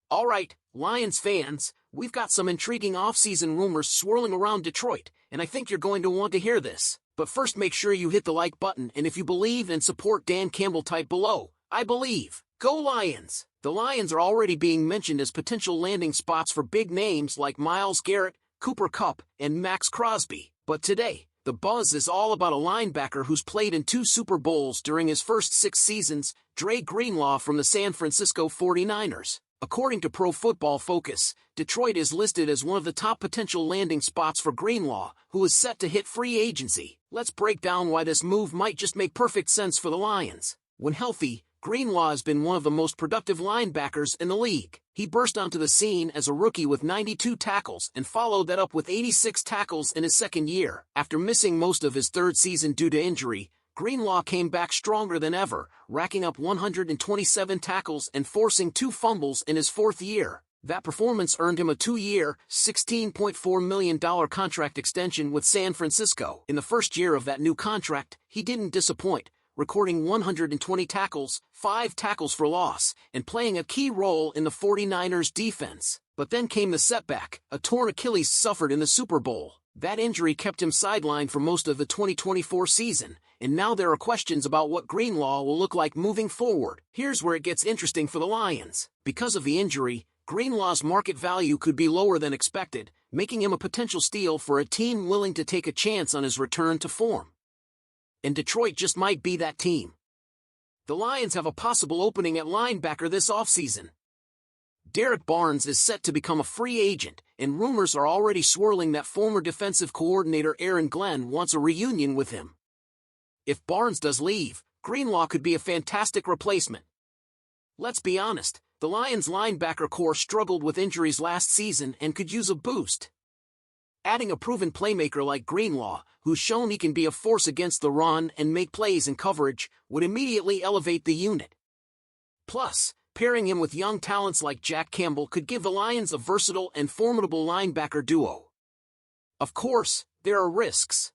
All right, Lions fans, we've got some intriguing offseason rumors swirling around Detroit, and I think you're going to want to hear this. But first, make sure you hit the like button, and if you believe and support Dan Campbell, type below, "I believe." Go Lions! The Lions are already being mentioned as potential landing spots for big names like Myles Garrett, Cooper Kupp, and Max Crosby. But today, the buzz is all about a linebacker who's played in 2 Super Bowls during his first 6 seasons, Dre Greenlaw from the San Francisco 49ers. According to Pro Football Focus, Detroit is listed as one of the top potential landing spots for Greenlaw, who is set to hit free agency. Let's break down why this move might just make perfect sense for the Lions. When healthy, Greenlaw has been one of the most productive linebackers in the league. He burst onto the scene as a rookie with 92 tackles and followed that up with 86 tackles in his second year. After missing most of his third season due to injury, Greenlaw came back stronger than ever, racking up 127 tackles and forcing 2 fumbles in his fourth year. That performance earned him a 2-year, $16.4 million contract extension with San Francisco. In the first year of that new contract, he didn't disappoint, recording 120 tackles, 5 tackles for loss, and playing a key role in the 49ers defense. But then came the setback. A torn Achilles suffered in the Super Bowl. That injury kept him sidelined for most of the 2024 season, and now there are questions about what Greenlaw will look like moving forward. Here's where it gets interesting for the Lions. Because of the injury, Greenlaw's market value could be lower than expected, making him a potential steal for a team willing to take a chance on his return to form. And Detroit just might be that team. The Lions have a possible opening at linebacker this offseason. Derek Barnes is set to become a free agent, and rumors are already swirling that former defensive coordinator Aaron Glenn wants a reunion with him. If Barnes does leave, Greenlaw could be a fantastic replacement. Let's be honest, the Lions' linebacker core struggled with injuries last season and could use a boost. Adding a proven playmaker like Greenlaw, who's shown he can be a force against the run and make plays in coverage, would immediately elevate the unit. Plus, pairing him with young talents like Jack Campbell could give the Lions a versatile and formidable linebacker duo. Of course, there are risks.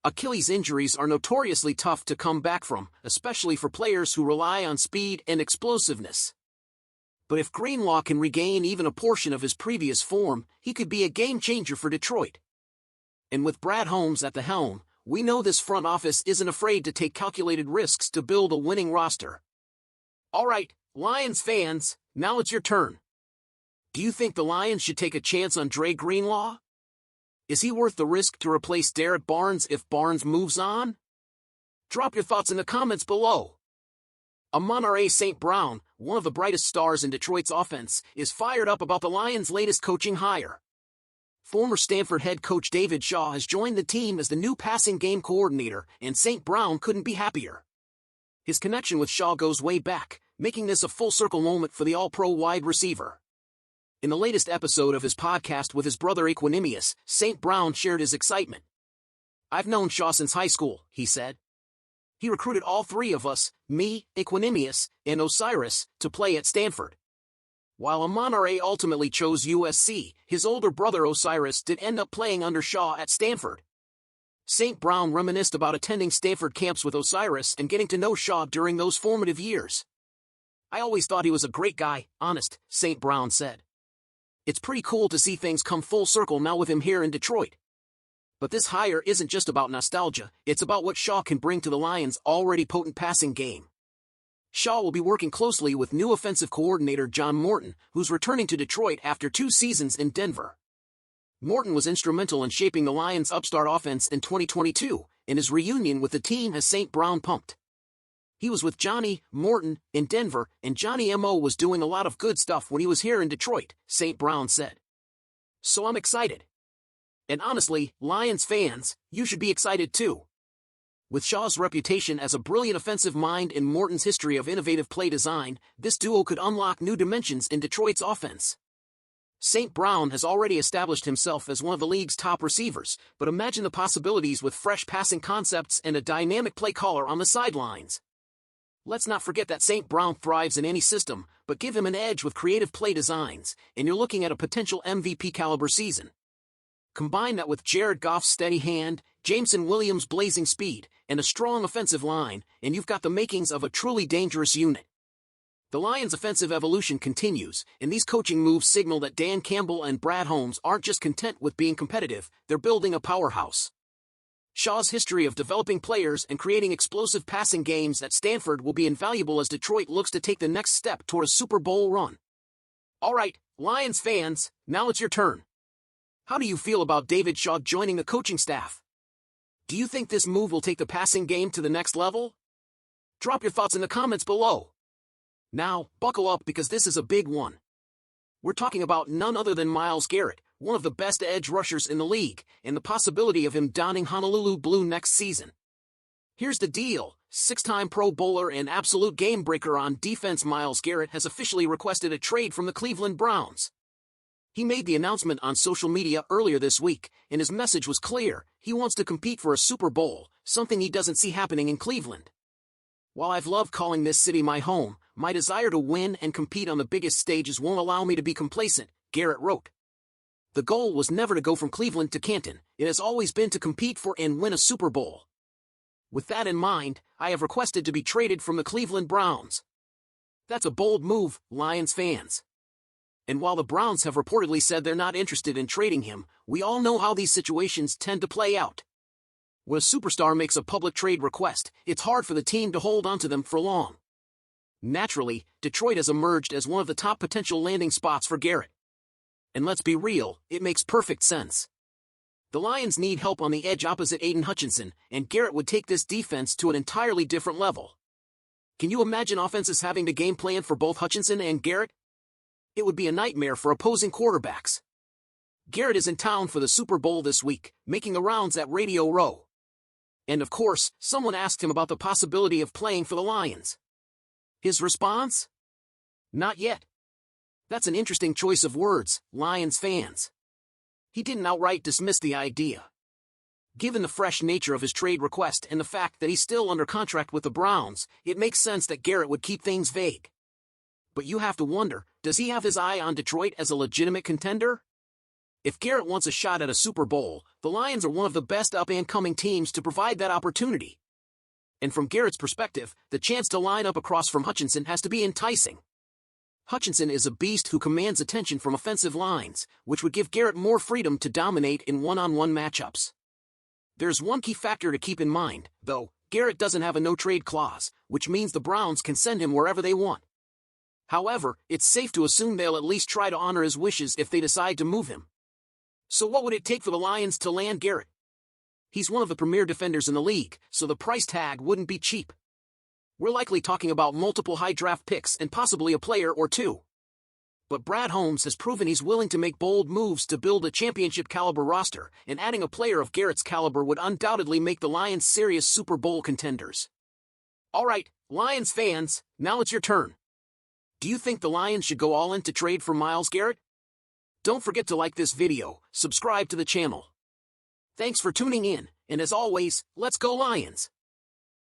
Achilles injuries are notoriously tough to come back from, especially for players who rely on speed and explosiveness. But if Greenlaw can regain even a portion of his previous form, he could be a game-changer for Detroit. And with Brad Holmes at the helm, we know this front office isn't afraid to take calculated risks to build a winning roster. All right, Lions fans, now it's your turn. Do you think the Lions should take a chance on Dre Greenlaw? Is he worth the risk to replace Derek Barnes if Barnes moves on? Drop your thoughts in the comments below. Amon-Ra St. Brown, one of the brightest stars in Detroit's offense, is fired up about the Lions' latest coaching hire. Former Stanford head coach David Shaw has joined the team as the new passing game coordinator, and St. Brown couldn't be happier. His connection with Shaw goes way back, making this a full-circle moment for the All-Pro wide receiver. In the latest episode of his podcast with his brother Equanimous, St. Brown shared his excitement. "I've known Shaw since high school," he said. "He recruited all 3 of us, me, Equanimous, and Osiris, to play at Stanford. While Amon-Ra ultimately chose USC, his older brother Osiris did end up playing under Shaw at Stanford." St. Brown reminisced about attending Stanford camps with Osiris and getting to know Shaw during those formative years. "I always thought he was a great guy, honest," St. Brown said. "It's pretty cool to see things come full circle now with him here in Detroit. But this hire isn't just about nostalgia, it's about what Shaw can bring to the Lions' already potent passing game." Shaw will be working closely with new offensive coordinator John Morton, who's returning to Detroit after 2 seasons in Denver. Morton was instrumental in shaping the Lions' upstart offense in 2022, and his reunion with the team has St. Brown pumped. He was with Johnny Morton in Denver, and Johnny M.O. was doing a lot of good stuff when he was here in Detroit, St. Brown said. "So I'm excited. And honestly, Lions fans, you should be excited too." With Shaw's reputation as a brilliant offensive mind and Morton's history of innovative play design, this duo could unlock new dimensions in Detroit's offense. St. Brown has already established himself as one of the league's top receivers, but imagine the possibilities with fresh passing concepts and a dynamic play caller on the sidelines. Let's not forget that St. Brown thrives in any system, but give him an edge with creative play designs, and you're looking at a potential MVP caliber season. Combine that with Jared Goff's steady hand, Jameson Williams' blazing speed, and a strong offensive line, and you've got the makings of a truly dangerous unit. The Lions' offensive evolution continues, and these coaching moves signal that Dan Campbell and Brad Holmes aren't just content with being competitive, they're building a powerhouse. Shaw's history of developing players and creating explosive passing games at Stanford will be invaluable as Detroit looks to take the next step toward a Super Bowl run. Alright, Lions fans, now it's your turn. How do you feel about David Shaw joining the coaching staff? Do you think this move will take the passing game to the next level? Drop your thoughts in the comments below. Now, buckle up because this is a big one. We're talking about none other than Myles Garrett, one of the best edge rushers in the league, and the possibility of him donning Honolulu blue next season. Here's the deal. Six-time Pro Bowler and absolute game-breaker on defense Myles Garrett has officially requested a trade from the Cleveland Browns. He made the announcement on social media earlier this week, and his message was clear. He wants to compete for a Super Bowl, something he doesn't see happening in Cleveland. While I've loved calling this city my home, my desire to win and compete on the biggest stages won't allow me to be complacent, Garrett wrote. The goal was never to go from Cleveland to Canton. It has always been to compete for and win a Super Bowl. With that in mind, I have requested to be traded from the Cleveland Browns. That's a bold move, Lions fans. And while the Browns have reportedly said they're not interested in trading him, we all know how these situations tend to play out. When a superstar makes a public trade request, it's hard for the team to hold onto them for long. Naturally, Detroit has emerged as one of the top potential landing spots for Garrett. And let's be real, it makes perfect sense. The Lions need help on the edge opposite Aiden Hutchinson, and Garrett would take this defense to an entirely different level. Can you imagine offenses having to game plan for both Hutchinson and Garrett? It would be a nightmare for opposing quarterbacks. Garrett is in town for the Super Bowl this week, making the rounds at Radio Row. And of course, someone asked him about the possibility of playing for the Lions. His response? Not yet. That's an interesting choice of words, Lions fans. He didn't outright dismiss the idea. Given the fresh nature of his trade request and the fact that he's still under contract with the Browns, it makes sense that Garrett would keep things vague. But you have to wonder, does he have his eye on Detroit as a legitimate contender? If Garrett wants a shot at a Super Bowl, the Lions are one of the best up-and-coming teams to provide that opportunity. And from Garrett's perspective, the chance to line up across from Hutchinson has to be enticing. Hutchinson is a beast who commands attention from offensive lines, which would give Garrett more freedom to dominate in one-on-one matchups. There's one key factor to keep in mind, though. Garrett doesn't have a no-trade clause, which means the Browns can send him wherever they want. However, it's safe to assume they'll at least try to honor his wishes if they decide to move him. So what would it take for the Lions to land Garrett? He's one of the premier defenders in the league, so the price tag wouldn't be cheap. We're likely talking about multiple high draft picks and possibly a player or two. But Brad Holmes has proven he's willing to make bold moves to build a championship-caliber roster, and adding a player of Garrett's caliber would undoubtedly make the Lions serious Super Bowl contenders. Alright, Lions fans, now it's your turn. Do you think the Lions should go all in to trade for Myles Garrett? Don't forget to like this video, subscribe to the channel. Thanks for tuning in, and as always, let's go Lions!